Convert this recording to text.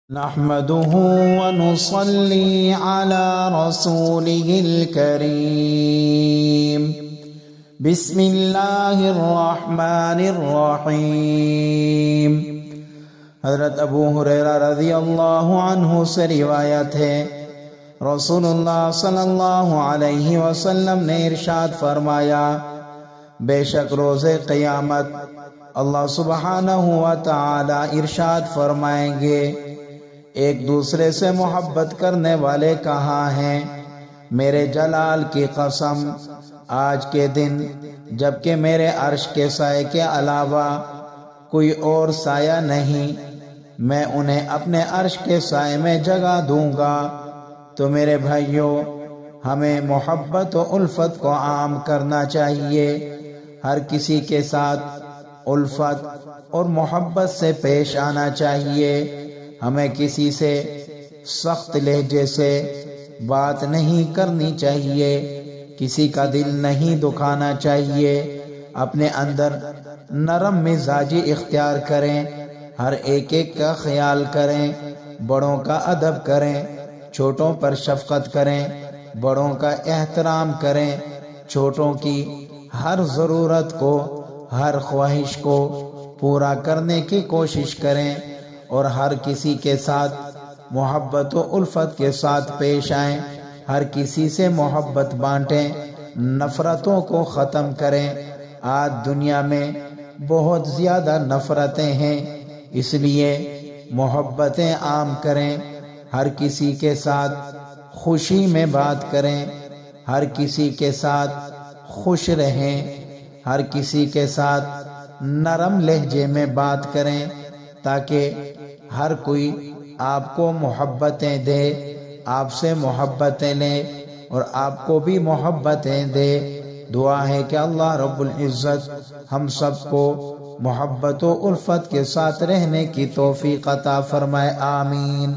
نحمده ونصلي على رسوله الكريم بسم الله الرحمن الرحیم۔ حضرت ابو ہریرہ رضی اللہ عنہ سے روایت ہے، رسول اللہ صلی اللہ علیہ وسلم نے ارشاد فرمایا، بے شک روز قیامت اللہ سبحانہ و تعالی ارشاد فرمائیں گے، ایک دوسرے سے محبت کرنے والے کہاں ہیں؟ میرے جلال کی قسم، آج کے دن جبکہ میرے عرش کے سائے کے علاوہ کوئی اور سایہ نہیں، میں انہیں اپنے عرش کے سائے میں جگہ دوں گا۔ تو میرے بھائیوں، ہمیں محبت و الفت کو عام کرنا چاہیے، ہر کسی کے ساتھ الفت اور محبت سے پیش آنا چاہیے، ہمیں کسی سے سخت لہجے سے بات نہیں کرنی چاہیے، کسی کا دل نہیں دکھانا چاہیے، اپنے اندر نرم مزاجی اختیار کریں، ہر ایک کا خیال کریں، بڑوں کا ادب کریں، چھوٹوں پر شفقت کریں، بڑوں کا احترام کریں، چھوٹوں کی ہر ضرورت کو، ہر خواہش کو پورا کرنے کی کوشش کریں، اور ہر کسی کے ساتھ محبت و الفت کے ساتھ پیش آئیں، ہر کسی سے محبت بانٹیں، نفرتوں کو ختم کریں۔ آج دنیا میں بہت زیادہ نفرتیں ہیں، اس لیے محبتیں عام کریں، ہر کسی کے ساتھ خوشی میں بات کریں، ہر کسی کے ساتھ خوش رہیں، ہر کسی کے ساتھ نرم لہجے میں بات کریں، تاکہ ہر کوئی آپ کو محبتیں دے، آپ سے محبتیں لے اور آپ کو بھی محبتیں دے۔ دعا ہے کہ اللہ رب العزت ہم سب کو محبت و الفت کے ساتھ رہنے کی توفیق عطا فرمائے، آمین۔